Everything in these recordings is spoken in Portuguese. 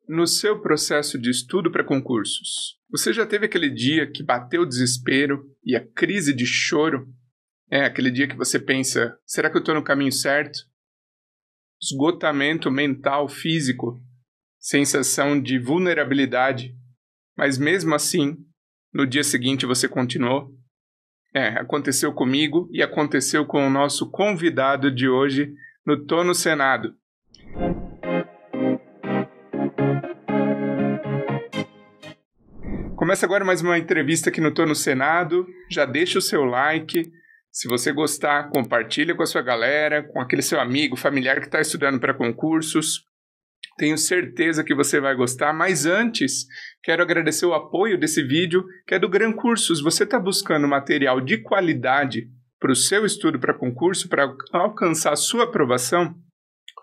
No seu processo de estudo para concursos, você já teve aquele dia que bateu o desespero e a crise de choro? É aquele dia que você pensa, será que eu estou no caminho certo? Esgotamento mental, físico, sensação de vulnerabilidade, mas mesmo assim, no dia seguinte você continuou? Aconteceu comigo e aconteceu com o nosso convidado de hoje no Tô no Senado. Começa agora mais uma entrevista aqui no Tô no Senado. Já deixa o seu like. Se você gostar, compartilha com a sua galera, com aquele seu amigo, familiar que está estudando para concursos. Tenho certeza que você vai gostar. Mas antes, quero agradecer o apoio desse vídeo, que é do Gran Cursos. Você está buscando material de qualidade para o seu estudo para concurso, para alcançar a sua aprovação?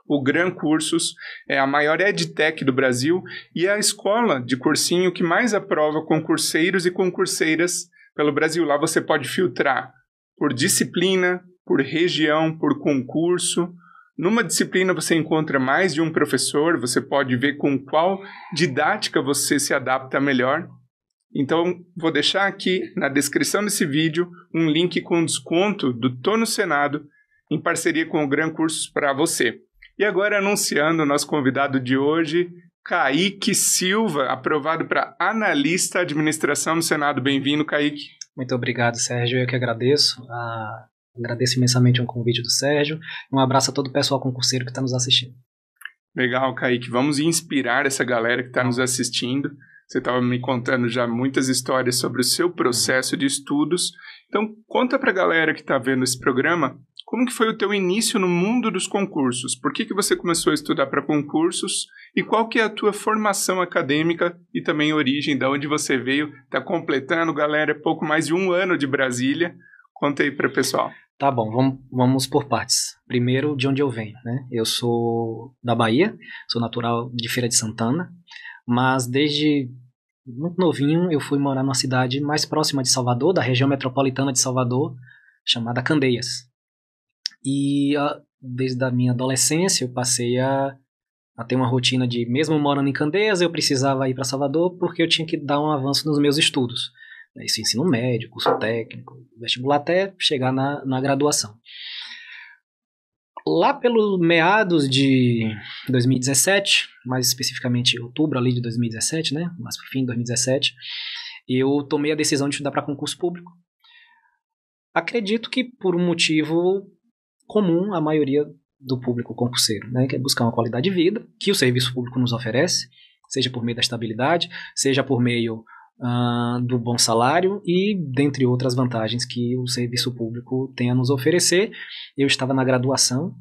O Gran Cursos é a maior edtech do Brasil e é a escola de cursinho que mais aprova concurseiros e concurseiras pelo Brasil. Lá você pode filtrar por disciplina, por região, por concurso. Numa disciplina você encontra mais de um professor, você pode ver com qual didática você se adapta melhor. Então, vou deixar aqui na descrição desse vídeo um link com desconto do Tô no Senado em parceria com o Gran Cursos para você. E agora anunciando o nosso convidado de hoje, Kaique Silva, aprovado para analista administração no Senado. Bem-vindo, Kaique. Muito obrigado, Sérgio. Eu que agradeço. Agradeço imensamente o convite do Sérgio. Um abraço a todo o pessoal concurseiro que está nos assistindo. Legal, Kaique. Vamos inspirar essa galera que está nos assistindo. Você estava me contando já muitas histórias sobre o seu processo de estudos. Então, conta para a galera que está vendo esse programa, como que foi o teu início no mundo dos concursos? Por que você começou a estudar para concursos? E qual que é a tua formação acadêmica e também origem, de onde você veio? Está completando, galera, pouco mais de 1 ano de Brasília. Conta aí para o pessoal. Tá bom, vamos por partes. Primeiro, de onde eu venho, né? Eu sou da Bahia, sou natural de Feira de Santana, mas desde muito novinho eu fui morar numa cidade mais próxima de Salvador, da região metropolitana de Salvador, chamada Candeias. E desde a minha adolescência eu passei a ter uma rotina de, mesmo morando em Candeias, eu precisava ir para Salvador porque eu tinha que dar um avanço nos meus estudos. Isso, ensino médio, curso técnico, vestibular, até chegar na graduação. Lá pelo meados de 2017, mais especificamente outubro ali de 2017, né? Mas pro fim de 2017, eu tomei a decisão de estudar para concurso público. Acredito que por um motivo comum à maioria do público concurseiro, né, que é buscar uma qualidade de vida que o serviço público nos oferece, seja por meio da estabilidade, seja por meio do bom salário e dentre outras vantagens que o serviço público tem a nos oferecer. Eu estava na graduação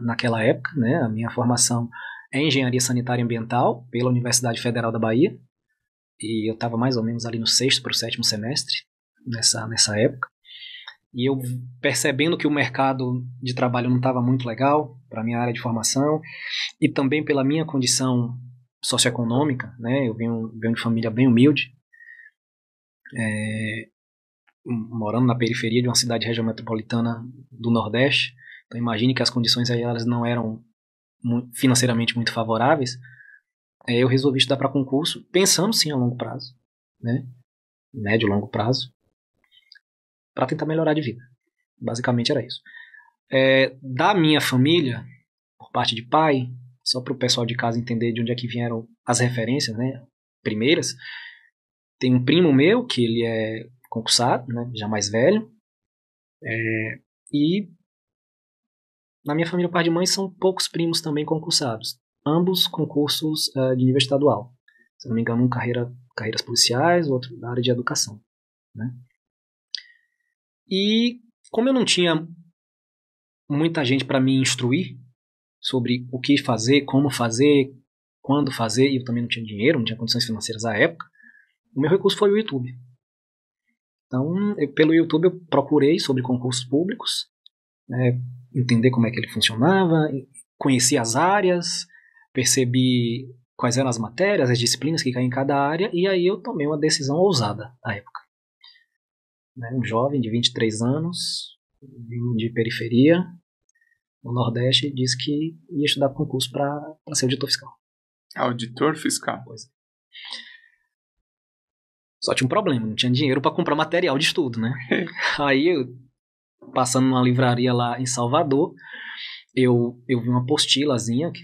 naquela época, né, a minha formação é Engenharia Sanitária e Ambiental pela Universidade Federal da Bahia, e eu estava mais ou menos ali no 6º para o 7º semestre nessa época. E eu percebendo que o mercado de trabalho não estava muito legal para a minha área de formação, e também pela minha condição socioeconômica, né? Eu venho de família bem humilde, morando na periferia de uma cidade região metropolitana do Nordeste. Então imagine que as condições aí elas não eram financeiramente muito favoráveis. Eu resolvi estudar para concurso, pensando sim a longo prazo, né? Médio e longo prazo, para tentar melhorar de vida. Basicamente era isso. Da minha família, por parte de pai, só para o pessoal de casa entender de onde é que vieram as referências, né, primeiras, tem um primo meu que ele é concursado, né, já mais velho, e na minha família, par de mãe, são poucos primos também concursados, ambos concursos de nível estadual. Se não me engano, um carreiras policiais, o outro da área de educação, né. E como eu não tinha muita gente para me instruir sobre o que fazer, como fazer, quando fazer, e eu também não tinha dinheiro, não tinha condições financeiras à época, o meu recurso foi o YouTube. Então, pelo YouTube eu procurei sobre concursos públicos, entender como é que ele funcionava, conheci as áreas, percebi quais eram as matérias, as disciplinas que caem em cada área, e aí eu tomei uma decisão ousada à época. Um jovem de 23 anos, de periferia, no Nordeste, disse que ia estudar concurso para ser auditor fiscal. Auditor fiscal. Pois é. Só tinha um problema, não tinha dinheiro para comprar material de estudo, né? Aí, eu, passando numa livraria lá em Salvador, eu vi uma apostilazinha que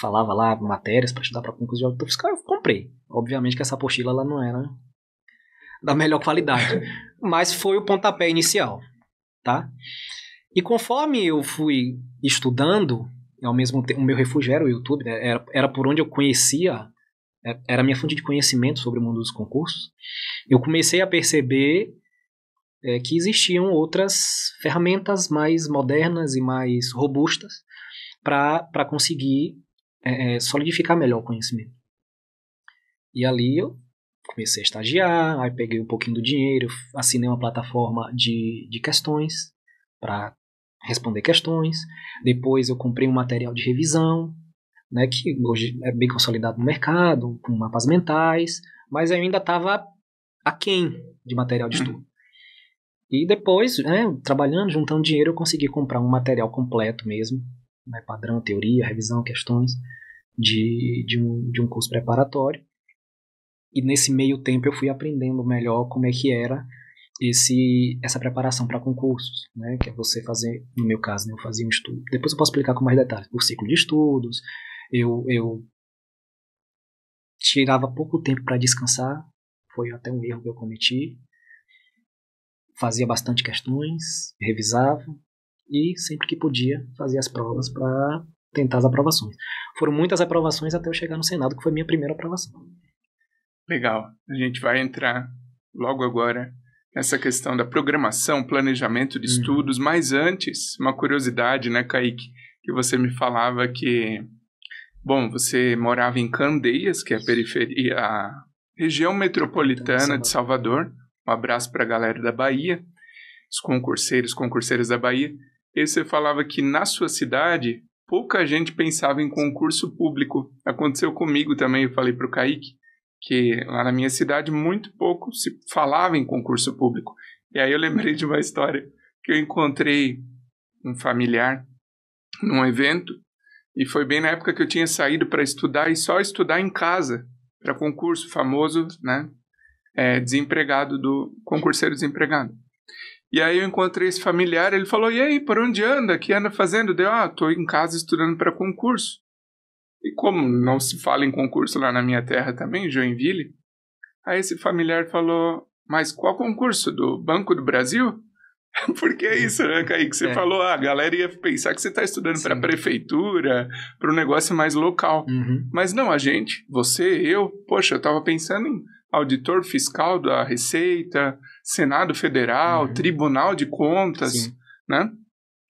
falava lá matérias para estudar para concurso de auditor fiscal. Eu comprei. Obviamente que essa apostila ela não era da melhor qualidade, mas foi o pontapé inicial, tá? E conforme eu fui estudando, ao mesmo tempo, o meu refúgio era o YouTube, né? Era por onde eu conhecia, era a minha fonte de conhecimento sobre o mundo dos concursos. Eu comecei a perceber que existiam outras ferramentas mais modernas e mais robustas para conseguir solidificar melhor o conhecimento. E ali eu comecei a estagiar, aí peguei um pouquinho do dinheiro, assinei uma plataforma de questões para responder questões. Depois eu comprei um material de revisão, né, que hoje é bem consolidado no mercado, com mapas mentais, mas eu ainda estava aquém de material de estudo. E depois, trabalhando, juntando dinheiro, eu consegui comprar um material completo mesmo, né, padrão, teoria, revisão, questões, de um curso preparatório. E nesse meio tempo eu fui aprendendo melhor como é que era essa preparação para concursos, né, que é você fazer, no meu caso, né, eu fazia um estudo. Depois eu posso explicar com mais detalhes. O ciclo de estudos, eu tirava pouco tempo para descansar, foi até um erro que eu cometi. Fazia bastante questões, revisava e sempre que podia fazia as provas para tentar as aprovações. Foram muitas aprovações até eu chegar no Senado, que foi minha primeira aprovação. Legal. A gente vai entrar logo agora nessa questão da programação, planejamento de estudos, mas antes, uma curiosidade, né, Kaique, que você me falava que, bom, você morava em Candeias, que é a periferia, a região metropolitana de Salvador. Um abraço para a galera da Bahia, os concurseiras da Bahia. E você falava que na sua cidade pouca gente pensava em concurso público. Aconteceu comigo também, eu falei para o Kaique, que lá na minha cidade muito pouco se falava em concurso público. E aí eu lembrei de uma história que eu encontrei um familiar num evento, e foi bem na época que eu tinha saído para estudar e só estudar em casa, para concurso famoso, né? Desempregado, do concurseiro desempregado. E aí eu encontrei esse familiar, ele falou, e aí, por onde anda? O que anda fazendo? Deu, tô em casa estudando para concurso. E como não se fala em concurso lá na minha terra também, Joinville, aí esse familiar falou, mas qual concurso? Do Banco do Brasil? Porque é isso, né, Kaique? Você falou, a galera ia pensar que você está estudando para a prefeitura, para um negócio mais local. Mas não, a gente, você, eu, poxa, eu estava pensando em auditor fiscal da Receita, Senado Federal, Tribunal de Contas, né?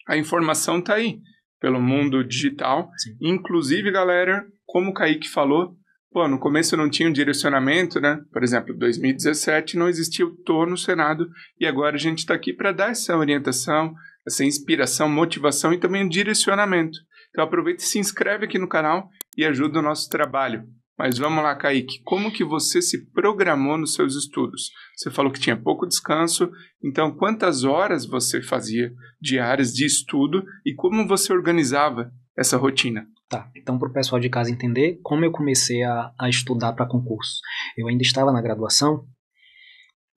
A informação está aí, pelo mundo digital. Inclusive, galera, como o Kaique falou, no começo não tinha um direcionamento, né? Por exemplo, em 2017 não existia o Tô no Senado, e agora a gente está aqui para dar essa orientação, essa inspiração, motivação e também um direcionamento. Então aproveita e se inscreve aqui no canal e ajuda o nosso trabalho. Mas vamos lá, Kaique, como que você se programou nos seus estudos? Você falou que tinha pouco descanso, então quantas horas você fazia diárias de estudo e como você organizava essa rotina? Tá, então para o pessoal de casa entender como eu comecei a estudar para concurso. Eu ainda estava na graduação,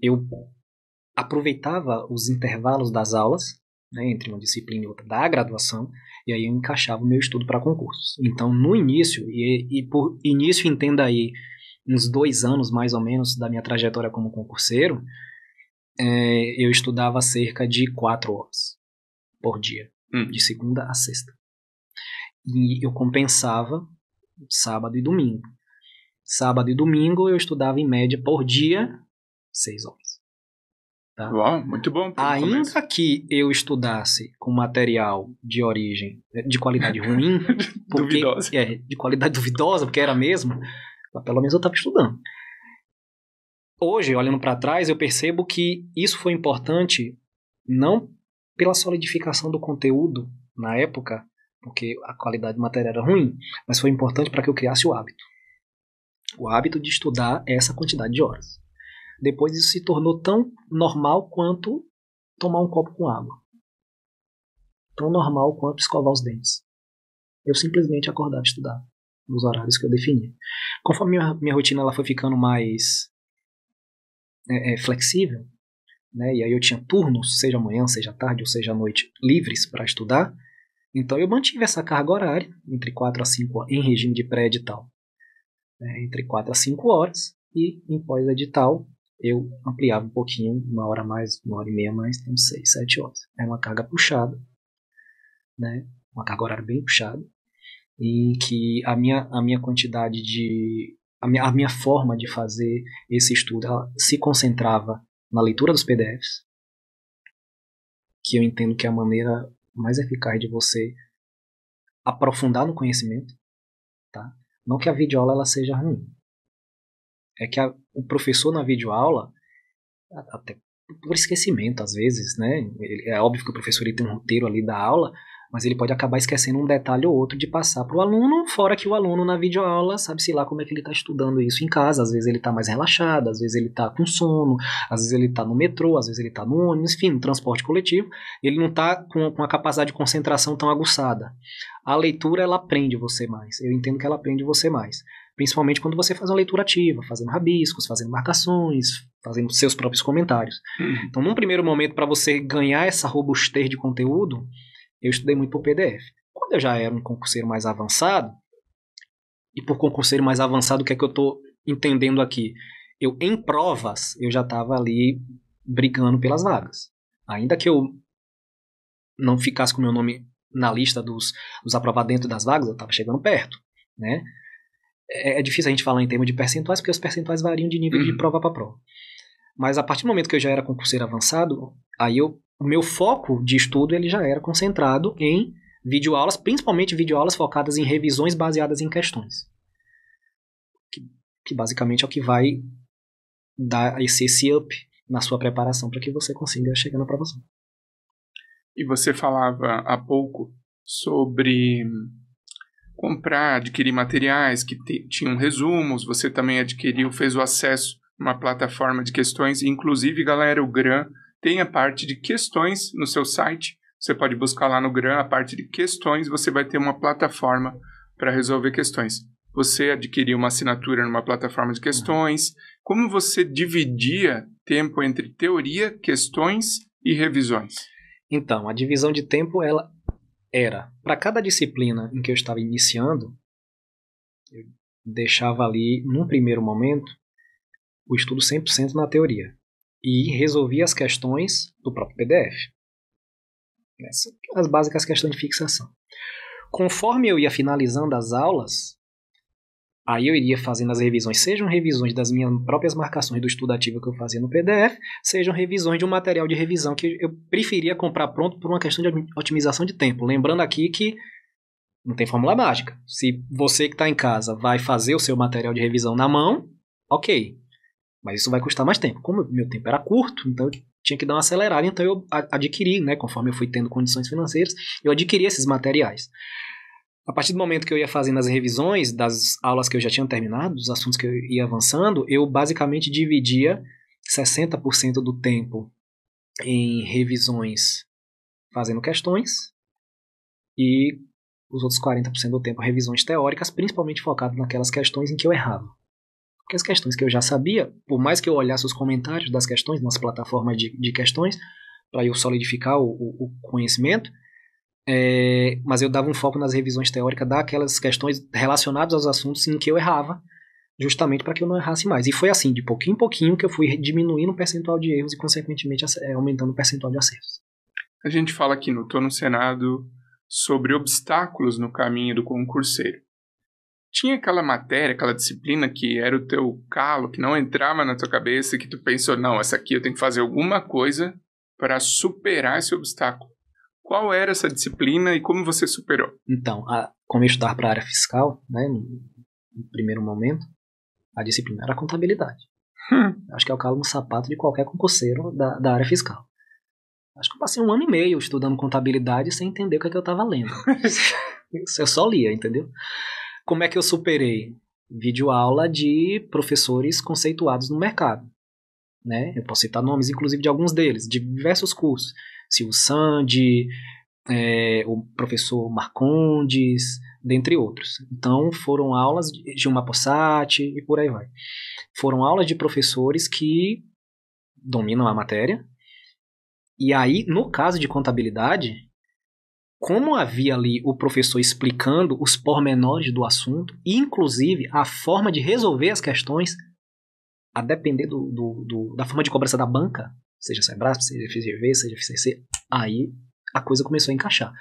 eu aproveitava os intervalos das aulas, né, entre uma disciplina e outra da graduação, e aí eu encaixava o meu estudo para concursos. Então, no início, e por início entenda aí uns 2 anos mais ou menos da minha trajetória como concurseiro, eu estudava cerca de 4 horas por dia, de segunda a sexta. E eu compensava sábado e domingo. Sábado e domingo eu estudava em média por dia 6 horas. Tá? Uau, muito bom. Ainda que eu estudasse com material de origem, de qualidade ruim, duvidosa. De qualidade duvidosa, porque era mesmo, mas pelo menos eu estava estudando. Hoje, olhando para trás, eu percebo que isso foi importante não pela solidificação do conteúdo na época, porque a qualidade do material era ruim, mas foi importante para que eu criasse o hábito. O hábito de estudar essa quantidade de horas. Depois isso se tornou tão normal quanto tomar um copo com água. Tão normal quanto escovar os dentes. Eu simplesmente acordava e estudava. nos horários que eu defini. Conforme minha rotina ela foi ficando mais flexível, né, e aí eu tinha turnos, seja manhã, seja tarde ou seja à noite, livres para estudar, então eu mantive essa carga horária, entre 4 a 5 em regime de pré-edital, né, entre 4 a 5 horas, e em pós-edital eu ampliava um pouquinho, 1 hora a mais, 1 hora e meia a mais, então 6, 7 horas. É uma carga puxada, né, uma carga horária bem puxada, em que a minha quantidade de... A minha forma de fazer esse estudo ela se concentrava na leitura dos PDFs, que eu entendo que é a maneira mais eficaz de você aprofundar no conhecimento, tá? Não que a videoaula ela seja ruim. É que o professor na videoaula, até por esquecimento às vezes, né? É óbvio que o professor ele tem um roteiro ali da aula, mas ele pode acabar esquecendo um detalhe ou outro de passar para o aluno, fora que o aluno na videoaula sabe-se lá como é que ele está estudando isso em casa. Às vezes ele está mais relaxado, às vezes ele está com sono, às vezes ele está no metrô, às vezes ele está no ônibus, enfim, no transporte coletivo. Ele não está com a capacidade de concentração tão aguçada. A leitura, ela aprende você mais. Eu entendo que ela aprende você mais. Principalmente quando você faz uma leitura ativa, fazendo rabiscos, fazendo marcações, fazendo seus próprios comentários. Então, num primeiro momento, para você ganhar essa robustez de conteúdo, eu estudei muito por PDF. Quando eu já era um concurseiro mais avançado, e por concurseiro mais avançado, o que é que eu estou entendendo aqui? Em provas, eu já estava ali brigando pelas vagas. Ainda que eu não ficasse com o meu nome na lista dos aprovados dentro das vagas, eu estava chegando perto, né? É difícil a gente falar em termos de percentuais, porque os percentuais variam de nível de prova para prova. Mas a partir do momento que eu já era concurseiro avançado, aí o meu foco de estudo ele já era concentrado em videoaulas, principalmente videoaulas focadas em revisões baseadas em questões. Que basicamente é o que vai dar esse up na sua preparação para que você consiga chegar na aprovação. E você falava há pouco sobre comprar, adquirir materiais que tinham resumos, você também adquiriu, fez o acesso a uma plataforma de questões, inclusive, galera, o GRAM tem a parte de questões no seu site, você pode buscar lá no GRAM a parte de questões, você vai ter uma plataforma para resolver questões. Você adquiriu uma assinatura numa plataforma de questões, como você dividia tempo entre teoria, questões e revisões? Então, a divisão de tempo, ela era, para cada disciplina em que eu estava iniciando, eu deixava ali, num primeiro momento, o estudo 100% na teoria. E resolvia as questões do próprio PDF. As básicas questões de fixação. Conforme eu ia finalizando as aulas, aí eu iria fazendo as revisões, sejam revisões das minhas próprias marcações do estudo ativo que eu fazia no PDF, sejam revisões de um material de revisão que eu preferia comprar pronto por uma questão de otimização de tempo. Lembrando aqui que não tem fórmula mágica. Se você que está em casa vai fazer o seu material de revisão na mão, ok. Mas isso vai custar mais tempo. Como meu tempo era curto, então eu tinha que dar uma acelerada, então eu adquiri, né, conforme eu fui tendo condições financeiras, eu adquiri esses materiais. A partir do momento que eu ia fazendo as revisões das aulas que eu já tinha terminado, dos assuntos que eu ia avançando, eu basicamente dividia 60% do tempo em revisões fazendo questões e os outros 40% do tempo revisões teóricas, principalmente focado naquelas questões em que eu errava. Porque as questões que eu já sabia, por mais que eu olhasse os comentários das questões nas plataformas de questões, para eu solidificar o conhecimento, mas eu dava um foco nas revisões teóricas daquelas questões relacionadas aos assuntos em que eu errava, justamente para que eu não errasse mais. E foi assim, de pouquinho em pouquinho, que eu fui diminuindo o percentual de erros e, consequentemente, aumentando o percentual de acertos. A gente fala aqui no Tô no Senado sobre obstáculos no caminho do concurseiro. Tinha aquela matéria, aquela disciplina que era o teu calo, que não entrava na tua cabeça, que tu pensou, não, essa aqui eu tenho que fazer alguma coisa para superar esse obstáculo. Qual era essa disciplina e como você superou? Então, como eu estudar para a área fiscal, né, no primeiro momento, a disciplina era a contabilidade. Acho que é o calo no sapato de qualquer concurseiro da área fiscal. Acho que eu passei 1 ano e meio estudando contabilidade sem entender o que é que eu estava lendo. Eu só lia, entendeu? Como é que eu superei? Videoaula de professores conceituados no mercado. Né? Eu posso citar nomes, inclusive, de alguns deles, de diversos cursos. Silvio Sandi, o professor Marcondes, dentre outros. Então, foram aulas de Gilmar Possati e por aí vai. Foram aulas de professores que dominam a matéria. E aí, no caso de contabilidade, como havia ali o professor explicando os pormenores do assunto, inclusive a forma de resolver as questões, a depender da forma de cobrança da banca, seja Sebrasp, seja FGV, seja FCC, aí a coisa começou a encaixar.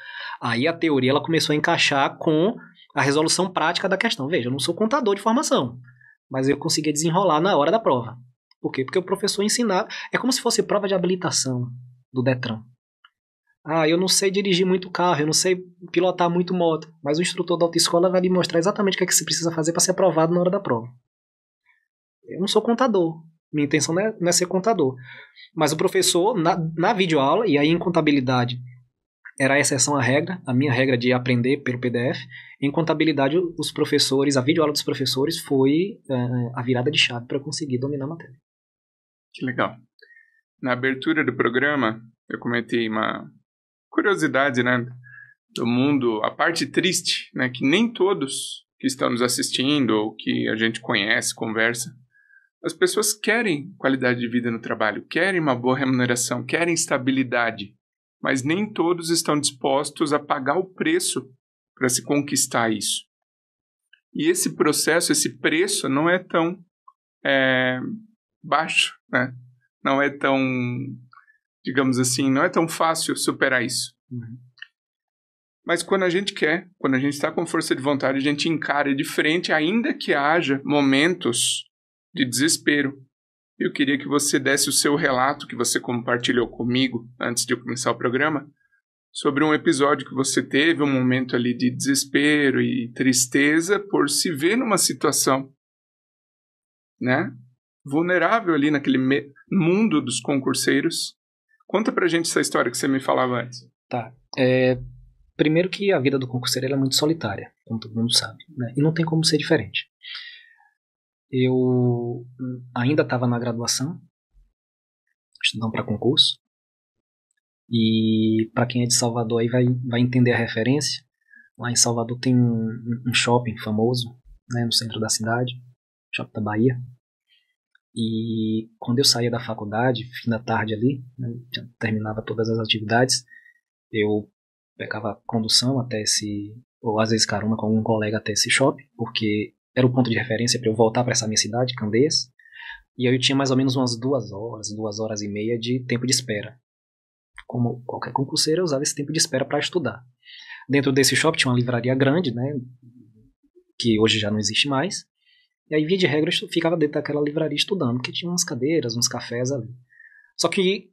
Aí a teoria ela começou a encaixar com a resolução prática da questão. Veja, eu não sou contador de formação, mas eu conseguia desenrolar na hora da prova. Por quê? Porque o professor ensinava... É como se fosse prova de habilitação do Detran. Eu não sei dirigir muito carro, eu não sei pilotar muito moto, mas o instrutor da autoescola vai lhe mostrar exatamente o que é que você precisa fazer para ser aprovado na hora da prova. Eu não sou contador. Minha intenção não é ser contador. Mas o professor, na videoaula, e aí em contabilidade era a exceção à regra, a minha regra de aprender pelo PDF, em contabilidade os professores, a videoaula dos professores foi a virada de chave para eu conseguir dominar a matéria. Que legal. Na abertura do programa, eu comentei uma curiosidade, né, do mundo, a parte triste, né, que nem todos que estão nos assistindo ou que a gente conhece, conversa, as pessoas querem qualidade de vida no trabalho, querem uma boa remuneração, querem estabilidade, mas nem todos estão dispostos a pagar o preço para se conquistar isso. E esse processo, esse preço não é tão baixo, né? Não é tão, digamos assim, não é tão fácil superar isso. Uhum. Mas quando a gente quer, quando a gente está com força de vontade, a gente encara de frente, ainda que haja momentos de desespero. Eu queria que você desse o seu relato que você compartilhou comigo antes de eu começar o programa, sobre um episódio que você teve, um momento ali de desespero e tristeza por se ver numa situação, né, vulnerável ali naquele mundo dos concurseiros. Conta pra gente essa história que você me falava antes. Tá. Primeiro que a vida do concurseiro ela é muito solitária, como todo mundo sabe, né? E não tem como ser diferente. Eu ainda estava na graduação, estudando para concurso, e para quem é de Salvador aí vai entender a referência. Lá em Salvador tem um shopping famoso, né, no centro da cidade, Shopping da Bahia. E quando eu saía da faculdade, fim da tarde ali, né, já terminava todas as atividades, eu pegava condução até ou às vezes carona com algum colega até esse shopping, porque era o ponto de referência para eu voltar para essa minha cidade, Candeias. E aí eu tinha mais ou menos umas 2 horas e meia de tempo de espera. Como qualquer concurseiro, eu usava esse tempo de espera para estudar. Dentro desse shopping tinha uma livraria grande, né, que hoje já não existe mais. E aí, via de regra, eu ficava dentro daquela livraria estudando, porque tinha umas cadeiras, uns cafés ali. Só que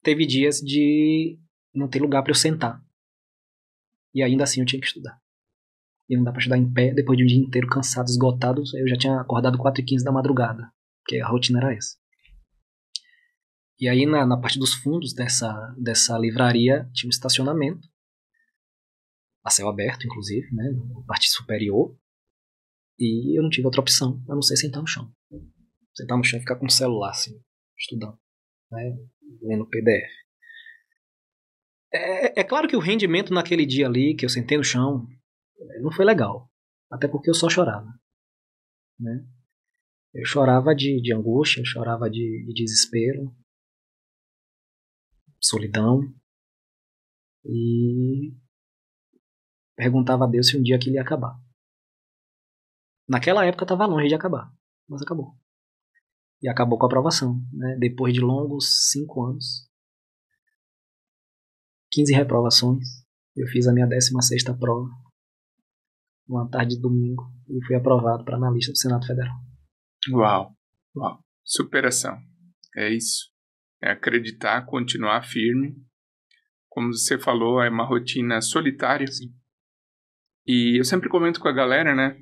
teve dias de não ter lugar para eu sentar. E ainda assim eu tinha que estudar. E não dá para estudar em pé, depois de um dia inteiro cansado, esgotado. Eu já tinha acordado 4h15 da madrugada, porque a rotina era essa. E aí na parte dos fundos dessa livraria tinha um estacionamento, a céu aberto inclusive, né, na parte superior. E eu não tive outra opção, a não ser sentar no chão. Sentar no chão e ficar com o celular assim, estudando, né, lendo PDF. É claro que o rendimento naquele dia ali, que eu sentei no chão, não foi legal. Até porque eu só chorava, né? Eu chorava de angústia, eu chorava de desespero, solidão. E perguntava a Deus se um dia aquilo ia acabar. Naquela época estava longe de acabar, mas acabou. E acabou com a aprovação, né? Depois de longos 5 anos, 15 reprovações, eu fiz a minha 16ª prova, uma tarde de domingo, e fui aprovado para analista do Senado Federal. Uau, uau. Superação. É isso. É acreditar, continuar firme. Como você falou, é uma rotina solitária. Sim. E eu sempre comento com a galera, né?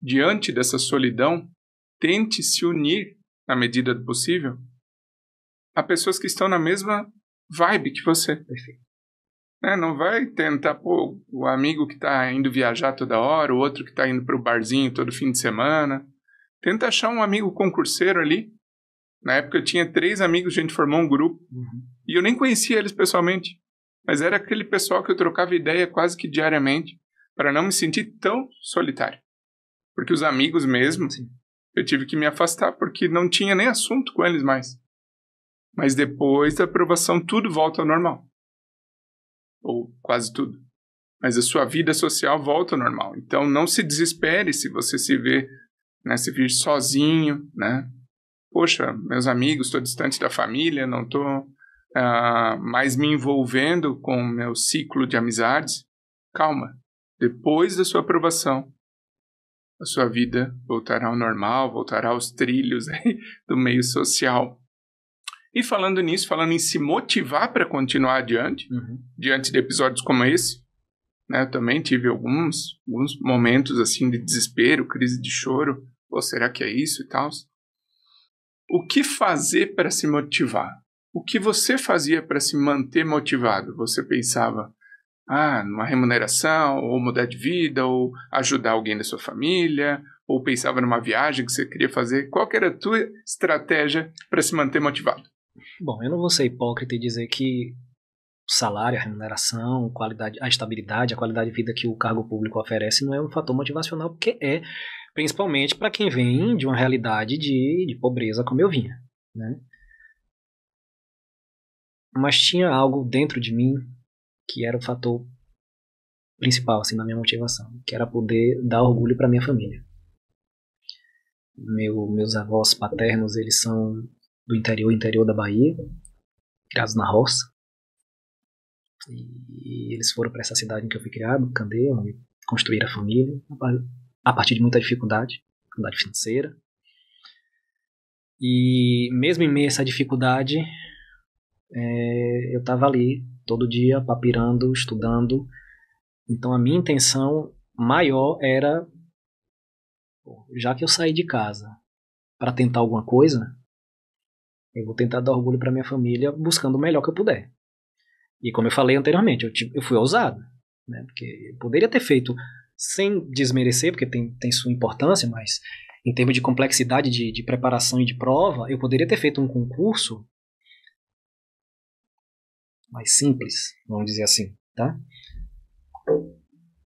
Diante dessa solidão, tente se unir, na medida do possível, a pessoas que estão na mesma vibe que você. Perfeito. Não vai tentar, o amigo que está indo viajar toda hora, o outro que está indo para o barzinho todo fim de semana. Tenta achar um amigo concurseiro ali. Na época eu tinha 3 amigos, a gente formou um grupo. Uhum. E eu nem conhecia eles pessoalmente. Mas era aquele pessoal que eu trocava ideia quase que diariamente. para não me sentir tão solitário. Porque os amigos mesmo, Sim. eu tive que me afastar porque não tinha nem assunto com eles mais. Mas depois da aprovação, tudo volta ao normal. Ou quase tudo. Mas a sua vida social volta ao normal. Então, não se desespere se você se vê, né, se vir sozinho, né? Poxa, meus amigos, estou distante da família, não estou mais me envolvendo com o meu ciclo de amizades. Calma. Depois da sua aprovação, a sua vida voltará ao normal, voltará aos trilhos aí do meio social. E falando nisso, falando em se motivar para continuar adiante, diante de episódios como esse, né, eu também tive alguns momentos assim de desespero, crise de choro. Pô, será que é isso e tal? O que fazer para se motivar? O que você fazia para se manter motivado? Você pensava, numa remuneração, ou mudar de vida, ou ajudar alguém da sua família, ou pensava numa viagem que você queria fazer? Qual que era a tua estratégia para se manter motivado? Bom, eu não vou ser hipócrita e dizer que o salário, a remuneração, a estabilidade, a qualidade de vida que o cargo público oferece não é um fator motivacional, porque é, principalmente para quem vem de uma realidade de pobreza como eu vinha, né? Mas tinha algo dentro de mim que era o fator principal assim, na minha motivação, que era poder dar orgulho para minha família. Meus avós paternos, eles são do interior da Bahia, criados na roça. E eles foram para essa cidade em que eu fui criado, Candeias, onde construíram a família, a partir de muita dificuldade financeira. E mesmo em meio a essa dificuldade, eu estava ali todo dia, papirando, estudando. Então a minha intenção maior era, já que eu saí de casa para tentar alguma coisa, eu vou tentar dar orgulho para minha família buscando o melhor que eu puder. E como eu falei anteriormente, eu fui ousado, né? Porque eu poderia ter feito sem desmerecer, porque tem sua importância, mas em termos de complexidade de preparação e de prova, eu poderia ter feito um concurso mais simples, vamos dizer assim, tá?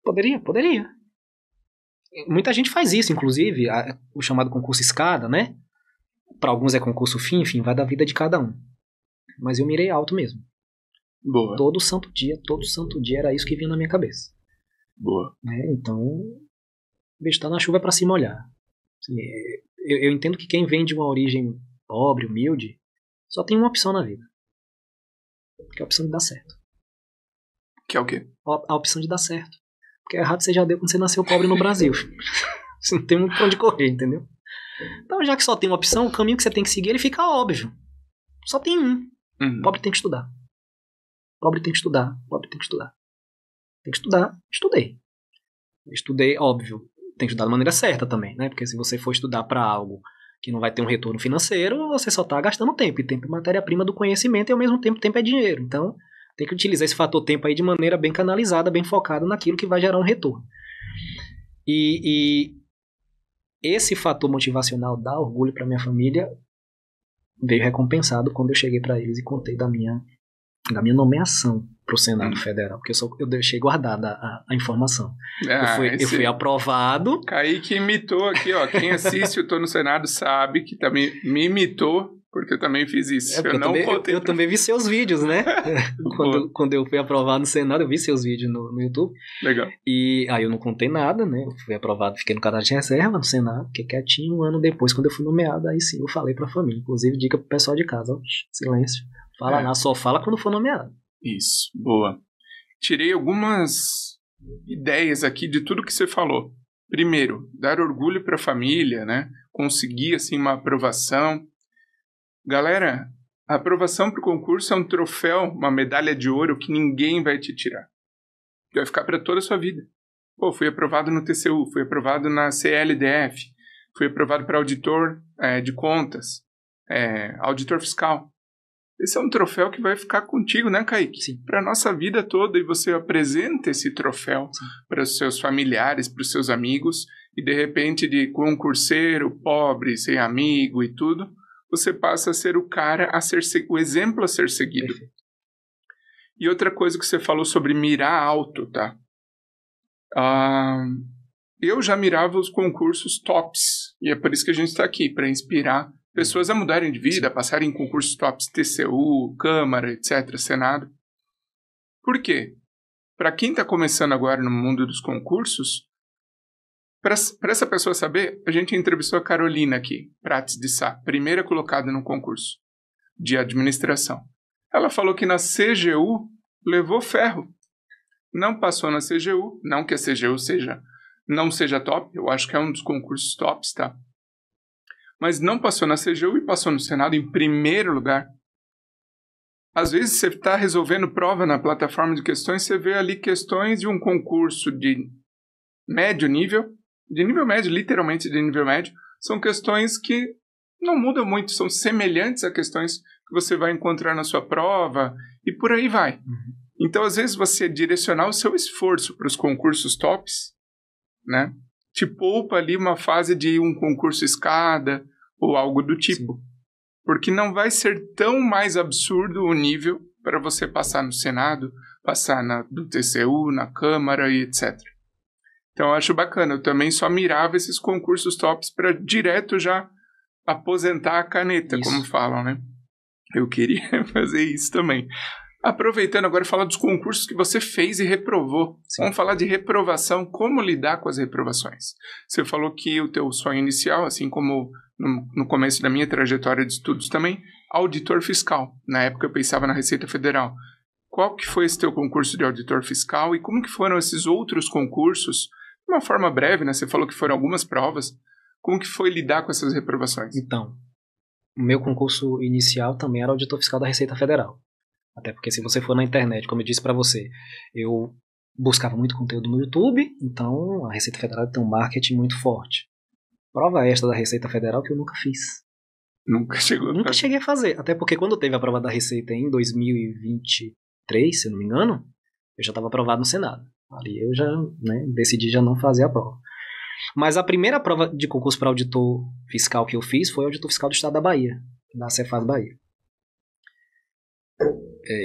Poderia. Muita gente faz isso, inclusive, o chamado concurso escada, né? Para alguns é concurso fim, enfim, vai da vida de cada um. Mas eu mirei alto mesmo. Boa. Todo santo dia era isso que vinha na minha cabeça. Boa. Então, bicho, tá na chuva pra se molhar. Assim, eu entendo que quem vem de uma origem pobre, humilde, só tem uma opção na vida. Que é a opção de dar certo. Que é o quê? A opção de dar certo. Porque errado você já deu quando você nasceu pobre no Brasil. Você não tem muito pra onde correr, entendeu? Então, já que só tem uma opção, o caminho que você tem que seguir, ele fica óbvio. Só tem um. Pobre tem que estudar. Pobre tem que estudar. Tem que estudar. Estudei, óbvio. Tem que estudar da maneira certa também, né? Porque se você for estudar para algo que não vai ter um retorno financeiro, você só tá gastando tempo. E tempo é matéria-prima do conhecimento e ao mesmo tempo tempo é dinheiro. Então, tem que utilizar esse fator tempo aí de maneira bem canalizada, bem focada naquilo que vai gerar um retorno. E esse fator motivacional dar orgulho para minha família veio recompensado quando eu cheguei para eles e contei da minha nomeação para o Senado Federal, porque eu deixei guardada a informação. Eu fui aprovado. Kaique imitou aqui, ó. Quem assiste o Tô no Senado sabe que também me imitou, porque eu também fiz isso. Eu também vi seus vídeos, né? quando eu fui aprovado no Senado, eu vi seus vídeos no YouTube. Legal. E aí eu não contei nada, né? Eu fui aprovado, fiquei no cadastro de reserva no Senado, fiquei quietinho. Um ano depois, quando eu fui nomeado, aí sim eu falei pra família. Inclusive, dica pro pessoal de casa, ó, silêncio. Fala lá, só fala quando for nomeado. Isso, boa. Tirei algumas ideias aqui de tudo que você falou. Primeiro, dar orgulho para a família, né? Conseguir, assim, uma aprovação. Galera, a aprovação para o concurso é um troféu, uma medalha de ouro que ninguém vai te tirar. Vai ficar para toda a sua vida. Pô, fui aprovado no TCU, fui aprovado na CLDF, fui aprovado para auditor de contas, auditor fiscal. Esse é um troféu que vai ficar contigo, né, Kaique? Sim. Para a nossa vida toda. E você apresenta esse troféu para os seus familiares, para os seus amigos. E, de repente, de concurseiro, pobre, sem amigo e tudo, você passa a ser o cara, o exemplo a ser seguido. Perfeito. E outra coisa que você falou sobre mirar alto, tá? Ah, eu já mirava os concursos tops, e é por isso que a gente está aqui, para inspirar pessoas a mudarem de vida, a passarem em concursos tops, TCU, Câmara, etc., Senado. Por quê? Para quem está começando agora no mundo dos concursos, para essa pessoa saber, a gente entrevistou a Carolina aqui, Prates de Sá, primeira colocada no concurso de administração. Ela falou que na CGU levou ferro. Não passou na CGU, não que a CGU não seja top, eu acho que é um dos concursos tops, tá? Mas não passou na CGU e passou no Senado em primeiro lugar. Às vezes você está resolvendo prova na plataforma de questões, você vê ali questões de um concurso de médio nível, de nível médio, literalmente de nível médio, são questões que não mudam muito, são semelhantes a questões que você vai encontrar na sua prova e por aí vai. Então, às vezes, você direcionar o seu esforço para os concursos tops, né, te poupa ali uma fase de um concurso escada ou algo do tipo. Sim. Porque não vai ser tão mais absurdo o nível para você passar no Senado, passar do TCU, na Câmara e etc. Então, eu acho bacana. Eu também só mirava esses concursos tops para direto já aposentar a caneta, como falam, né? Eu queria fazer isso também. Aproveitando agora, falar dos concursos que você fez e reprovou. Sim. Vamos falar de reprovação, como lidar com as reprovações. Você falou que o teu sonho inicial, assim como no começo da minha trajetória de estudos também, auditor fiscal. Na época eu pensava na Receita Federal. Qual que foi esse teu concurso de auditor fiscal e como que foram esses outros concursos? De uma forma breve, né? Você falou que foram algumas provas. Como que foi lidar com essas reprovações? Então, o meu concurso inicial também era auditor fiscal da Receita Federal. Até porque se você for na internet, como eu disse para você, eu buscava muito conteúdo no YouTube, então a Receita Federal tem um marketing muito forte. Prova extra da Receita Federal que eu nunca fiz. Nunca cheguei a fazer. Até porque quando teve a prova da Receita em 2023, se eu não me engano, eu já estava aprovado no Senado. Ali eu já decidi já não fazer a prova. Mas a primeira prova de concurso para auditor fiscal que eu fiz foi auditor fiscal do estado da Bahia, da Cefaz Bahia.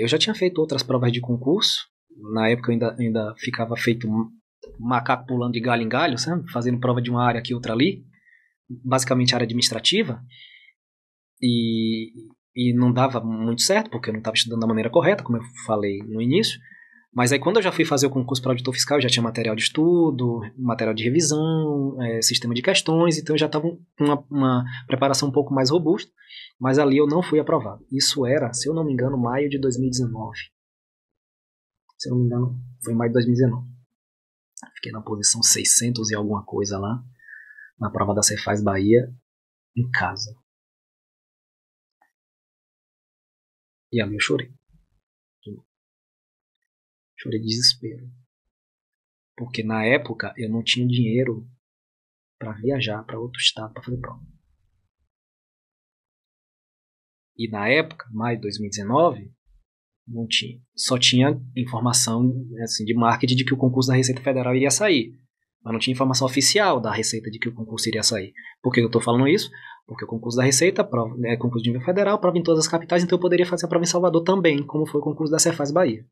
Eu já tinha feito outras provas de concurso. Na época eu ainda ficava feito macaco pulando de galho em galho, sabe? Fazendo prova de uma área aqui, outra ali. Basicamente área administrativa. E não dava muito certo, porque eu não estava estudando da maneira correta, como eu falei no início. Mas aí quando eu já fui fazer o concurso para auditor fiscal, eu já tinha material de estudo, material de revisão, sistema de questões, então eu já estava com uma preparação um pouco mais robusta, mas ali eu não fui aprovado. Isso era, se eu não me engano, maio de 2019. Se eu não me engano, foi maio de 2019. Fiquei na posição 600 e alguma coisa lá, na prova da Cefaz Bahia, em casa. E ali eu chorei. Chorei de desespero. Porque na época eu não tinha dinheiro para viajar para outro estado para fazer prova. E na época, maio de 2019, não tinha. Só tinha informação assim, de marketing de que o concurso da Receita Federal iria sair. Mas não tinha informação oficial da Receita de que o concurso iria sair. Por que eu estou falando isso? Porque o concurso da Receita é concurso de nível federal, prova em todas as capitais, então eu poderia fazer a prova em Salvador também, como foi o concurso da Cefaz Bahia.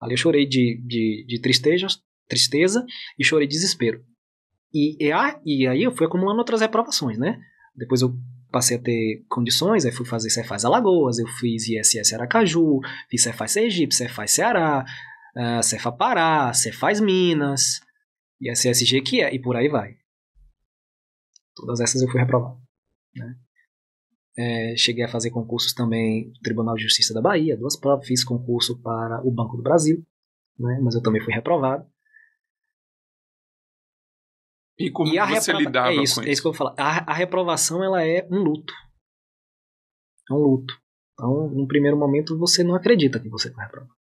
Ali eu chorei de tristeza e chorei de desespero. E aí eu fui acumulando outras reprovações, né? Depois eu passei a ter condições, aí fui fazer Cefaz Alagoas, eu fiz ISS Aracaju, fiz Cefaz Sergipe, Cefaz Ceará, Cefaz Pará, Cefaz Minas, ISS Jequié, e por aí vai. Todas essas eu fui reprovado, né? Cheguei a fazer concursos também no Tribunal de Justiça da Bahia, 2 provas, fiz concurso para o Banco do Brasil, né, mas eu também fui reprovado. E como você lidava com isso? É isso que eu vou falar. A reprovação ela é um luto. É um luto. Então, no primeiro momento, você não acredita que você foi reprovado.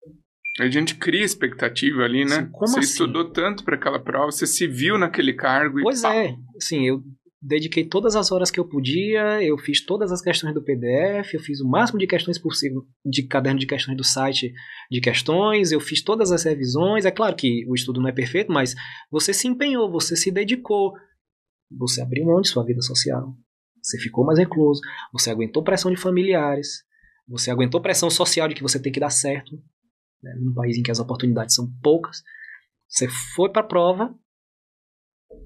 A gente cria expectativa ali, né? Sim, como você assim? Estudou tanto para aquela prova, você se viu naquele cargo e Pois é. Sim, eu dediquei todas as horas que eu podia, eu fiz todas as questões do PDF, eu fiz o máximo de questões possível, de caderno de questões do site de questões, eu fiz todas as revisões. É claro que o estudo não é perfeito, mas você se empenhou, você se dedicou, você abriu mão de sua vida social, você ficou mais recluso, você aguentou pressão de familiares, você aguentou pressão social de que você tem que dar certo, né, num país em que as oportunidades são poucas. Você foi para a prova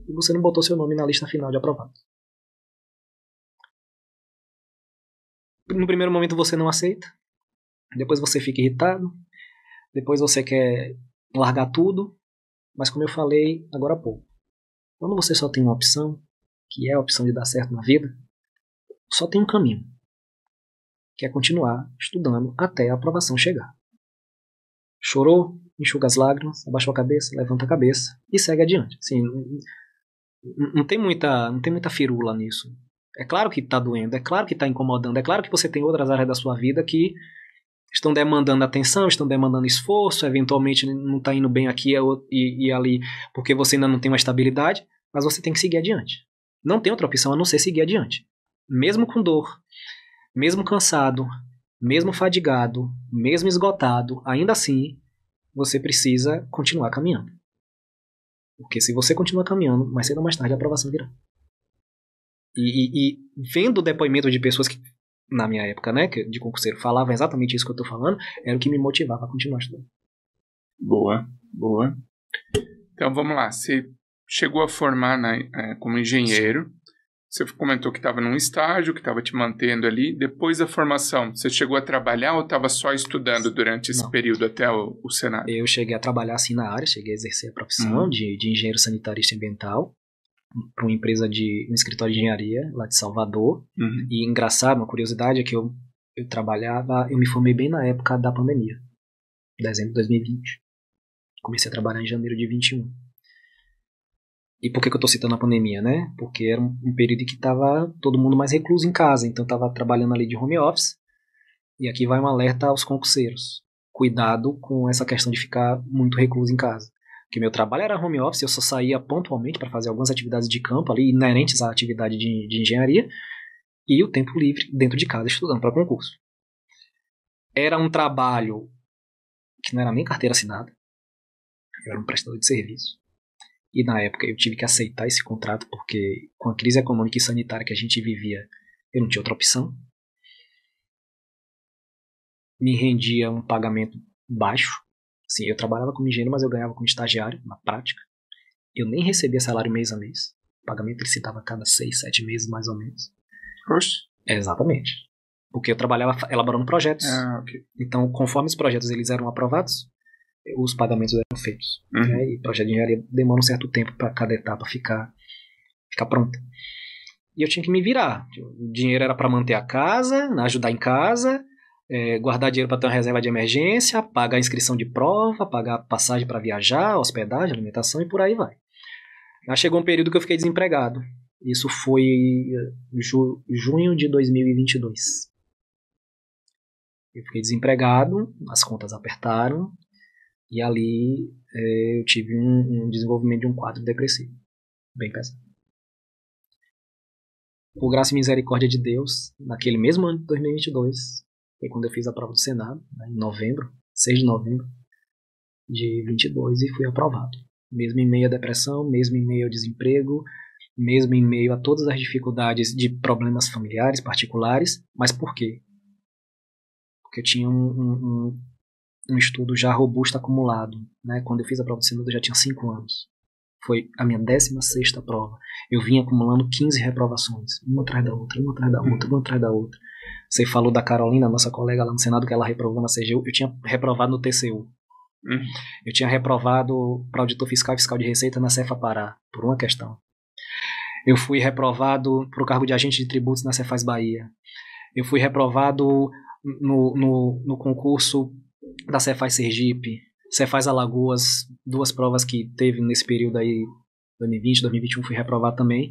e você não botou seu nome na lista final de aprovados. No primeiro momento você não aceita, depois você fica irritado, depois você quer largar tudo, mas como eu falei agora há pouco, quando você só tem uma opção, que é a opção de dar certo na vida, só tem um caminho, que é continuar estudando até a aprovação chegar. Chorou, enxuga as lágrimas, abaixou a cabeça, levanta a cabeça e segue adiante. Assim, não tem muita firula nisso. É claro que está doendo, é claro que está incomodando, é claro que você tem outras áreas da sua vida que estão demandando atenção, estão demandando esforço, eventualmente não está indo bem aqui e ali porque você ainda não tem uma estabilidade, mas você tem que seguir adiante. Não tem outra opção a não ser seguir adiante. Mesmo com dor, mesmo cansado, mesmo fadigado, mesmo esgotado, ainda assim você precisa continuar caminhando. Porque se você continuar caminhando, mais cedo ou mais tarde a aprovação virá. E vendo o depoimento de pessoas que, na minha época, né, de concurseiro, falavam exatamente isso que eu estou falando, era o que me motivava a continuar estudando. Boa. Então vamos lá, você chegou a formar como engenheiro, você comentou que estava num estágio, que estava te mantendo ali. Depois da formação, você chegou a trabalhar ou estava só estudando durante esse período até o Senado? Eu cheguei a trabalhar assim na área, cheguei a exercer a profissão de engenheiro sanitarista ambiental para uma empresa um escritório de engenharia lá de Salvador. E engraçado, uma curiosidade é que eu me formei bem na época da pandemia, dezembro de 2020. Comecei a trabalhar em janeiro de 21. E por que eu estou citando a pandemia, né? Porque era um período em que estava todo mundo mais recluso em casa, então estava trabalhando ali de home office. E aqui vai um alerta aos concurseiros. Cuidado com essa questão de ficar muito recluso em casa. Porque meu trabalho era home office, eu só saía pontualmente para fazer algumas atividades de campo ali, inerentes à atividade de engenharia, e o tempo livre dentro de casa estudando para concurso. Era um trabalho que não era nem carteira assinada, eu era um prestador de serviço. E na época eu tive que aceitar esse contrato porque com a crise econômica e sanitária que a gente vivia, eu não tinha outra opção. Me rendia um pagamento baixo. Sim, eu trabalhava como engenheiro, mas eu ganhava como estagiário, na prática. Eu nem recebia salário mês a mês. O pagamento ele se dava a cada 6, 7 meses, mais ou menos. Oxe. Exatamente. Porque eu trabalhava elaborando projetos. Okay. Então, conforme os projetos eles eram aprovados, os pagamentos eram feitos. Né? E o projeto de engenharia demora um certo tempo para cada etapa ficar pronta. E eu tinha que me virar. O dinheiro era para manter a casa, ajudar em casa, guardar dinheiro para ter uma reserva de emergência, pagar a inscrição de prova, pagar passagem para viajar, hospedagem, alimentação e por aí vai. Aí chegou um período que eu fiquei desempregado. Isso foi junho de 2022. Eu fiquei desempregado, as contas apertaram, e ali eu tive um desenvolvimento de um quadro depressivo, bem pesado. Por graça e misericórdia de Deus, naquele mesmo ano de 2022, foi quando eu fiz a prova do Senado, né, em novembro, 6 de novembro de 22, e fui aprovado. Mesmo em meio à depressão, mesmo em meio ao desemprego, mesmo em meio a todas as dificuldades de problemas familiares, particulares. Mas por quê? Porque eu tinha um estudo já robusto acumulado. Né? Quando eu fiz a prova do Senado, eu já tinha 5 anos. Foi a minha 16ª prova. Eu vim acumulando 15 reprovações, uma atrás da outra, uma atrás da outra, uma atrás da outra. Você falou da Carolina, nossa colega lá no Senado, que ela reprovou na CGU. Eu tinha reprovado no TCU. Eu tinha reprovado para auditor fiscal e fiscal de receita na Cefa Pará, por uma questão. Eu fui reprovado para o cargo de agente de tributos na Cefaz Bahia. Eu fui reprovado no concurso da Cefaz Sergipe, Cefaz Alagoas, 2 provas que teve nesse período aí, 2020, 2021, fui reprovado também.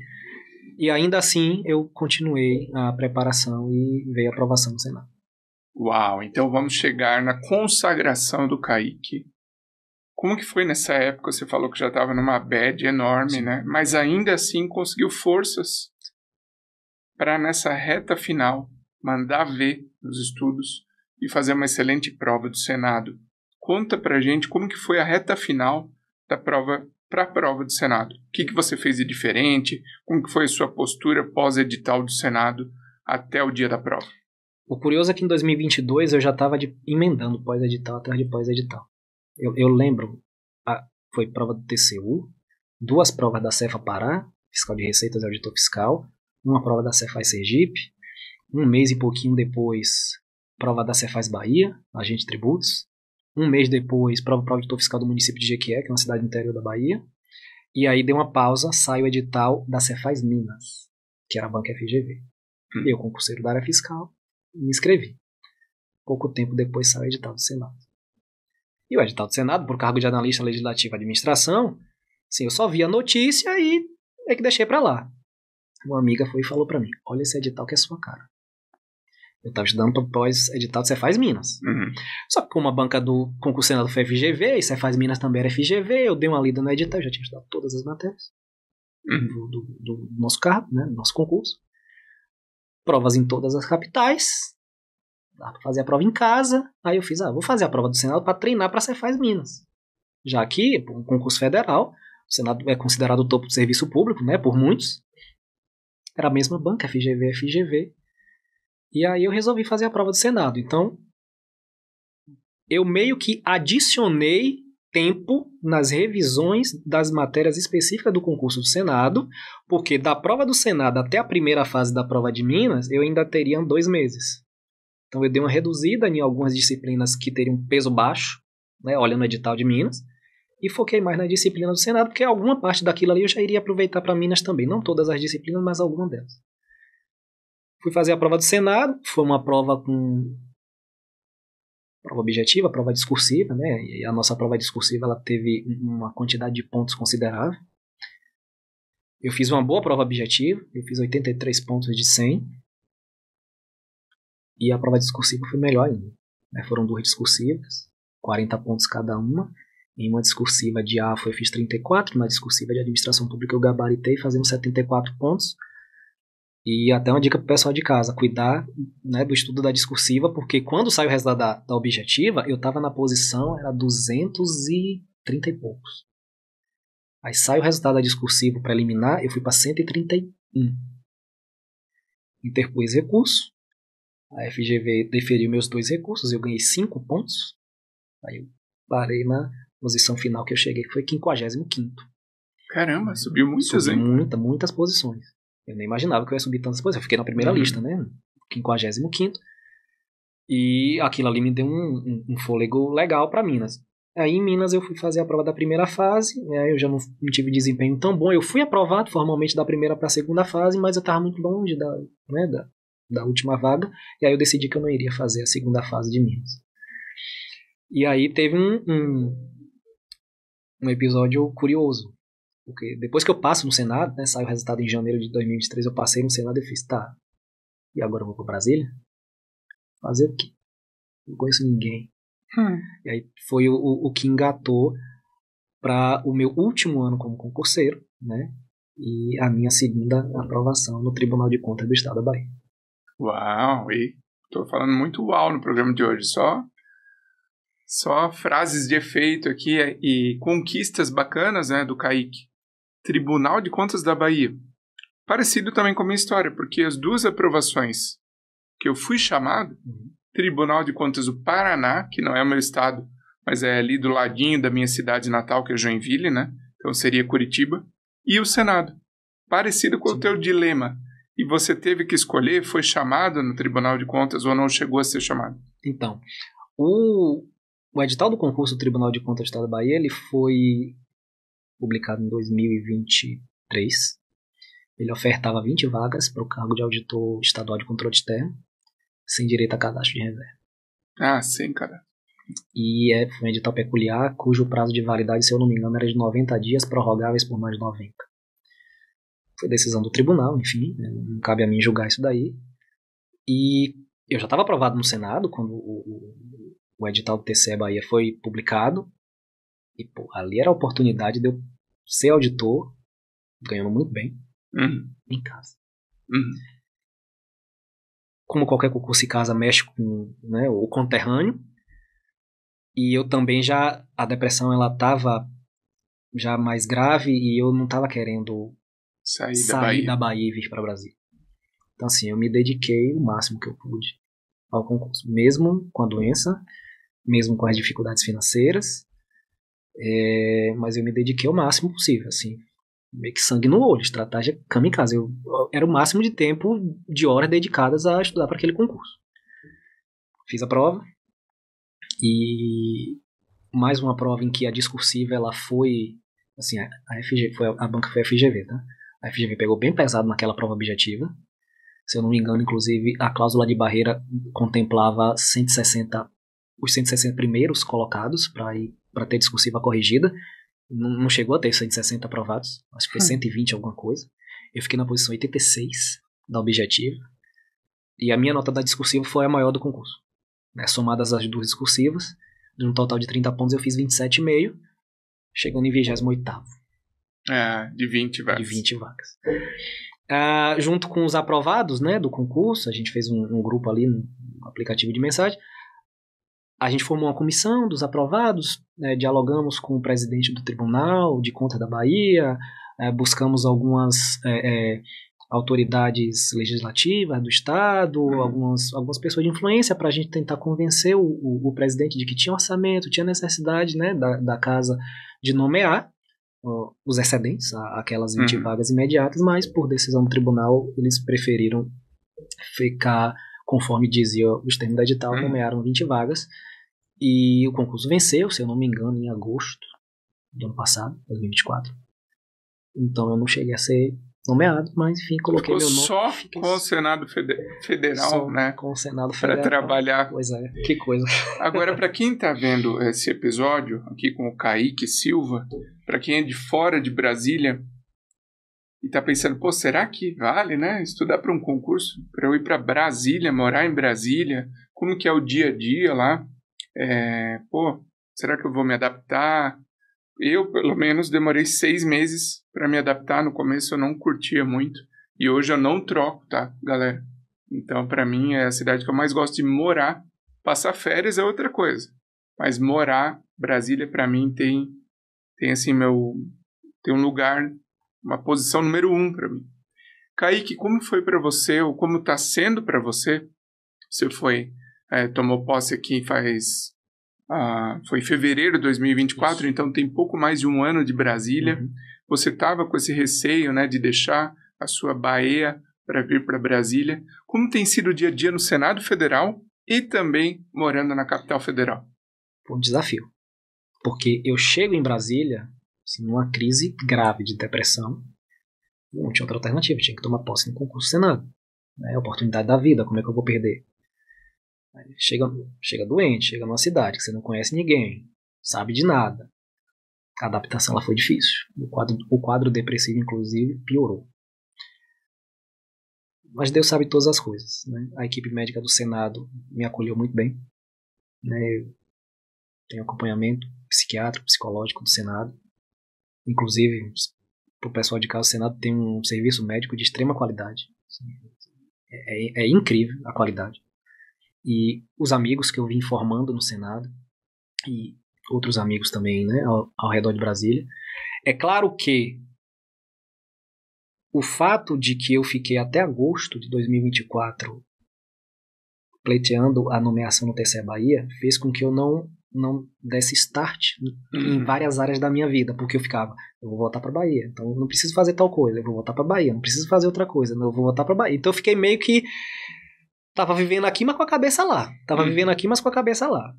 E ainda assim eu continuei a preparação e veio a aprovação no Senado. Uau, então vamos chegar na consagração do Kaique. Como que foi nessa época? Você falou que já estava numa bad enorme, sim, né? Mas ainda assim conseguiu forças para nessa reta final mandar ver nos estudos e fazer uma excelente prova do Senado. Conta pra gente como que foi a reta final da prova para a prova do Senado. O que você fez de diferente? Como que foi a sua postura pós-edital do Senado até o dia da prova? O curioso é que em 2022 eu já estava emendando pós-edital atrás de pós-edital. Eu lembro, foi prova do TCU, 2 provas da Cefa Pará, fiscal de receitas e auditor fiscal, uma prova da Cefaz Sergipe, um mês e pouquinho depois, prova da Cefaz Bahia, agente de tributos, um mês depois, prova para o auditor fiscal do município de Jequié, que é uma cidade do interior da Bahia, e aí deu uma pausa, sai o edital da Cefaz Minas, que era a banca FGV. Eu, concurseiro da área fiscal, me inscrevi. Pouco tempo depois saiu o edital do Senado. E o edital do Senado, por cargo de analista legislativo e administração, assim, eu só vi a notícia e é que deixei pra lá. Uma amiga foi e falou pra mim, olha esse edital que é sua cara. Eu tava estudando para pós-edital do Cefaz Minas. Só que como a banca do concurso Senado foi FGV, e Cefaz Minas também era FGV, eu dei uma lida no edital, eu já tinha estudado todas as matérias do nosso cargo, né, do nosso concurso. Provas em todas as capitais, dá pra fazer a prova em casa. Aí eu fiz, vou fazer a prova do Senado para treinar para Cefaz Minas. Já que, um concurso federal, o Senado é considerado o topo do serviço público, né, por muitos. Era a mesma banca, FGV. E aí eu resolvi fazer a prova do Senado. Então, eu meio que adicionei tempo nas revisões das matérias específicas do concurso do Senado, porque da prova do Senado até a primeira fase da prova de Minas, eu ainda teria 2 meses. Então eu dei uma reduzida em algumas disciplinas que teriam peso baixo, né, olhando o edital de Minas, e foquei mais na disciplina do Senado, porque alguma parte daquilo ali eu já iria aproveitar para Minas também. Não todas as disciplinas, mas alguma delas. Fui fazer a prova do Senado, foi uma prova com prova objetiva, prova discursiva, né? E a nossa prova discursiva ela teve uma quantidade de pontos considerável. Eu fiz uma boa prova objetiva, eu fiz 83 pontos de 100. E a prova discursiva foi melhor ainda. Né? Foram 2 discursivas, 40 pontos cada uma. Em uma discursiva de AFO eu fiz 34, na discursiva de administração pública eu gabaritei fazendo 74 pontos. E até uma dica pro pessoal de casa, cuidar, né, do estudo da discursiva, porque quando sai o resultado da objetiva, eu estava na posição, era 230 e poucos. Aí sai o resultado da discursiva preliminar, eu fui para 131. Interpus recurso, a FGV deferiu meus 2 recursos, eu ganhei 5 pontos. Aí eu parei na posição final que eu cheguei, que foi 55º. Caramba, subiu muitas, hein? Muitas posições. Eu nem imaginava que eu ia subir tantas posições. Eu fiquei na primeira lista, né? 55º. E aquilo ali me deu um fôlego legal para Minas. Aí em Minas eu fui fazer a prova da primeira fase. Eu já não tive desempenho tão bom. Eu fui aprovado formalmente da primeira para a segunda fase, mas eu estava muito longe da última vaga. E aí eu decidi que eu não iria fazer a segunda fase de Minas. E aí teve um episódio curioso. Porque depois que eu passo no Senado, né, sai o resultado em janeiro de 2023, eu passei no Senado e fiz, tá, e agora eu vou para Brasília? Fazer o quê? Não conheço ninguém. E aí foi o que engatou para o meu último ano como concurseiro, né, e a minha segunda aprovação no Tribunal de Contas do Estado da Bahia. Uau, e tô falando muito uau no programa de hoje, só frases de efeito aqui e conquistas bacanas, né, do Kaique. Tribunal de Contas da Bahia. Parecido também com a minha história, porque as 2 aprovações que eu fui chamado, Tribunal de Contas do Paraná, que não é o meu estado, mas é ali do ladinho da minha cidade natal, que é Joinville, né? Então seria Curitiba, e o Senado. Parecido com o teu dilema. E você teve que escolher, foi chamado no Tribunal de Contas ou não chegou a ser chamado? Então, o edital do concurso do Tribunal de Contas do Estado da Bahia, ele foi publicado em 2023. Ele ofertava 20 vagas para o cargo de auditor estadual de controle externo, sem direito a cadastro de reserva. Ah, sim, cara. E foi um edital peculiar, cujo prazo de validade, se eu não me engano, era de 90 dias, prorrogáveis por mais 90. Foi decisão do tribunal, enfim, não cabe a mim julgar isso daí. E eu já estava aprovado no Senado, quando o edital do TCE Bahia foi publicado, e ali era a oportunidade de eu ser auditor, ganhando muito bem, em casa. Como qualquer concurso em casa mexe com, né, o conterrâneo, e eu também a depressão ela estava já mais grave e eu não estava querendo sair da Bahia e vir para o Brasil. Então assim, eu me dediquei o máximo que eu pude ao concurso, mesmo com a doença, mesmo com as dificuldades financeiras, Mas eu me dediquei ao máximo possível, assim, meio que sangue no olho, estratégia kamikaze. Era o máximo de tempo, de horas dedicadas a estudar para aquele concurso. Fiz a prova, e mais uma prova em que a discursiva ela foi, assim, a banca foi a FGV, tá? A FGV pegou bem pesado naquela prova objetiva. Se eu não me engano, inclusive, a cláusula de barreira contemplava os 160 primeiros colocados para ter discursiva corrigida. Não chegou a ter 160 aprovados, acho que foi 120 alguma coisa. Eu fiquei na posição 86 da objetiva, e a minha nota da discursiva foi a maior do concurso, né? Somadas as duas discursivas, de um total de 30 pontos, eu fiz 27,5, chegando em 28º. De 20 vagas. De 20 vagas. Junto com os aprovados, né, do concurso, a gente fez um grupo ali no aplicativo de mensagem. A gente formou uma comissão dos aprovados, dialogamos com o presidente do Tribunal de Contas da Bahia, buscamos algumas autoridades legislativas do Estado, algumas pessoas de influência, para a gente tentar convencer o presidente de que tinha orçamento, tinha necessidade, né, da casa de nomear os excedentes, aquelas 20 vagas imediatas, mas por decisão do tribunal eles preferiram ficar conforme dizia os termos do edital, nomearam 20 vagas, e o concurso venceu, se eu não me engano, em agosto do ano passado, 2024. Então eu não cheguei a ser nomeado, mas enfim, coloquei meu nome. Só com o Senado Federal, só, né? Com o Senado Federal. Para trabalhar. Pois é, que coisa. Agora, para quem está vendo esse episódio, aqui com o Kaique Silva, para quem é de fora de Brasília e está pensando, pô, será que vale, né? Estudar para um concurso, para eu ir para Brasília, morar em Brasília, como que é o dia a dia lá? Será que eu vou me adaptar? Eu, pelo menos, demorei 6 meses para me adaptar. No começo eu não curtia muito. E hoje eu não troco, tá, galera? Então, para mim, é a cidade que eu mais gosto de morar. Passar férias é outra coisa. Mas morar, Brasília, para mim, tem assim, tem um lugar, uma posição número 1 para mim. Kaique, como foi para você, ou como está sendo para você? Você tomou posse aqui foi em fevereiro de 2024, isso. Então tem pouco mais de um ano de Brasília. Você estava com esse receio, né, de deixar a sua Bahia para vir para Brasília. Como tem sido o dia a dia no Senado Federal e também morando na capital federal? Foi um desafio, porque eu chego em Brasília assim, numa crise grave de depressão. Não tinha outra alternativa, tinha que tomar posse no concurso do Senado. A oportunidade da vida, como é que eu vou perder? Chega doente, chega numa cidade que você não conhece ninguém, sabe de nada. A adaptação lá foi difícil. O quadro depressivo, inclusive, piorou. Mas Deus sabe todas as coisas, né? A equipe médica do Senado me acolheu muito bem, né? Eu tenho acompanhamento psiquiátrico, psicológico do Senado. Inclusive, para o pessoal de casa, o Senado tem um serviço médico de extrema qualidade. É incrível a qualidade. E os amigos que eu vim formando no Senado, e outros amigos também, né, ao redor de Brasília. É claro que o fato de que eu fiquei até agosto de 2024 pleiteando a nomeação no TCE Bahia fez com que eu não desse start em várias áreas da minha vida, porque eu vou voltar para Bahia, então eu não preciso fazer tal coisa, eu vou voltar para Bahia, não preciso fazer outra coisa, eu vou voltar para Bahia. Então eu fiquei meio que tava vivendo aqui, mas com a cabeça lá.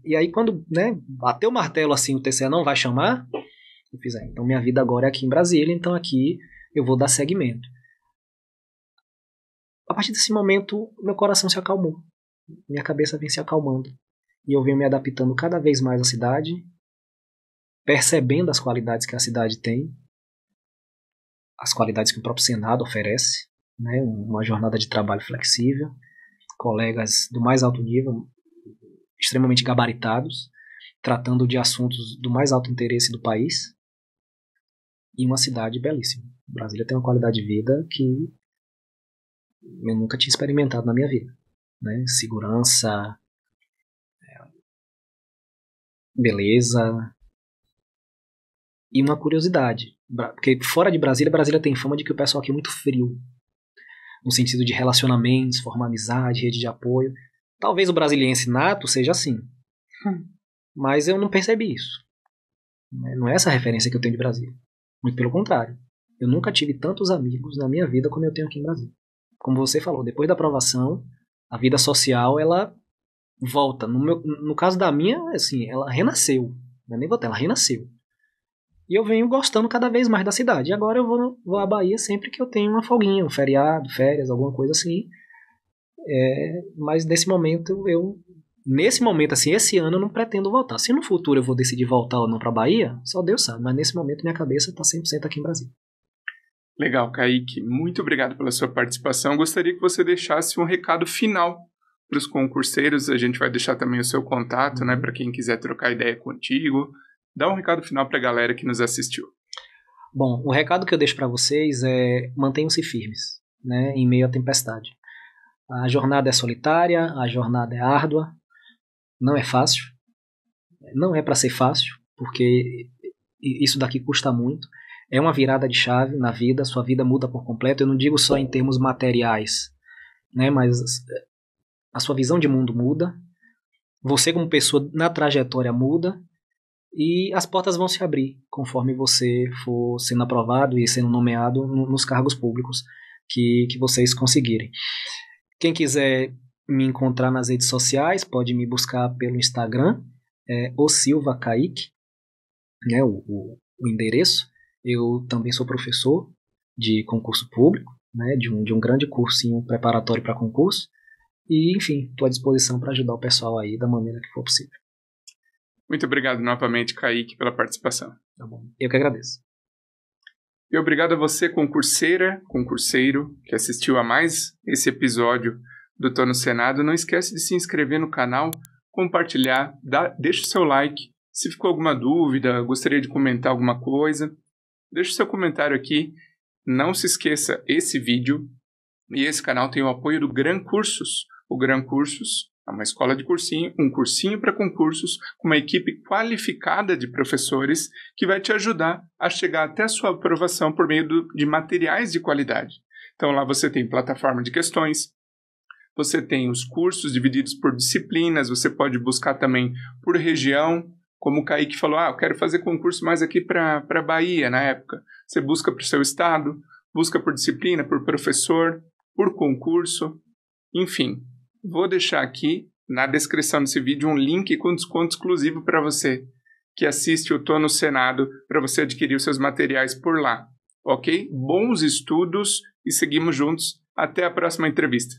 E aí quando, né, bateu o martelo assim, o TCE não vai chamar, eu fiz, então minha vida agora é aqui em Brasília, então aqui eu vou dar seguimento. A partir desse momento, meu coração se acalmou. Minha cabeça vem se acalmando. E eu venho me adaptando cada vez mais à cidade, percebendo as qualidades que a cidade tem, as qualidades que o próprio Senado oferece, né, uma jornada de trabalho flexível, colegas do mais alto nível, extremamente gabaritados, tratando de assuntos do mais alto interesse do país, e uma cidade belíssima. Brasília tem uma qualidade de vida que eu nunca tinha experimentado na minha vida, né? Segurança, beleza e uma curiosidade, porque fora de Brasília tem fama de que o pessoal aqui é muito frio, no sentido de relacionamentos, formar amizade, rede de apoio. Talvez o brasiliense nato seja assim, mas eu não percebi isso. né? Não é essa a referência que eu tenho de Brasília. Muito pelo contrário. Eu nunca tive tantos amigos na minha vida como eu tenho aqui em Brasília. Como você falou, depois da aprovação, a vida social, ela volta. No caso da minha, assim, ela renasceu. Não é nem voltar, ela renasceu. E eu venho gostando cada vez mais da cidade. E agora eu vou à Bahia sempre que eu tenho uma folguinha, um feriado, férias, alguma coisa assim. Mas nesse momento, assim, esse ano eu não pretendo voltar. Se no futuro eu vou decidir voltar ou não para Bahia, só Deus sabe. Mas nesse momento minha cabeça está 100% aqui em Brasília. Legal, Kaique. Muito obrigado pela sua participação. Gostaria que você deixasse um recado final para os concurseiros. A gente vai deixar também o seu contato, né, para quem quiser trocar ideia contigo. Dá um recado final para a galera que nos assistiu. Bom, o recado que eu deixo para vocês é mantenham-se firmes, né, em meio à tempestade. A jornada é solitária, a jornada é árdua, não é fácil, não é para ser fácil, porque isso daqui custa muito. É uma virada de chave na vida, sua vida muda por completo. Eu não digo só em termos materiais, né, mas a sua visão de mundo muda, você como pessoa na trajetória muda, e as portas vão se abrir conforme você for sendo aprovado e sendo nomeado nos cargos públicos que vocês conseguirem. Quem quiser me encontrar nas redes sociais pode me buscar pelo Instagram, o Silva Kaique, né, o endereço. Eu também sou professor de concurso público, né, de um grande cursinho preparatório para concurso. E, enfim, estou à disposição para ajudar o pessoal aí da maneira que for possível. Muito obrigado novamente, Kaique, pela participação. Tá bom. Eu que agradeço. E obrigado a você, concurseira, concurseiro, que assistiu a mais esse episódio do Tô no Senado. Não esquece de se inscrever no canal, compartilhar, deixa o seu like. Se ficou alguma dúvida, gostaria de comentar alguma coisa, deixa o seu comentário aqui. Não se esqueça, esse vídeo e esse canal tem o apoio do Gran Cursos. O Gran Cursos é uma escola de cursinho, um cursinho para concursos, com uma equipe qualificada de professores que vai te ajudar a chegar até a sua aprovação por meio de materiais de qualidade. Então lá você tem plataforma de questões, você tem os cursos divididos por disciplinas, você pode buscar também por região, como o Kaique falou, eu quero fazer concurso mais aqui para Bahia na época. Você busca para o seu estado, busca por disciplina, por professor, por concurso, enfim. Vou deixar aqui na descrição desse vídeo um link com desconto exclusivo para você que assiste o Tô no Senado, para você adquirir os seus materiais por lá, ok? Bons estudos e seguimos juntos. Até a próxima entrevista.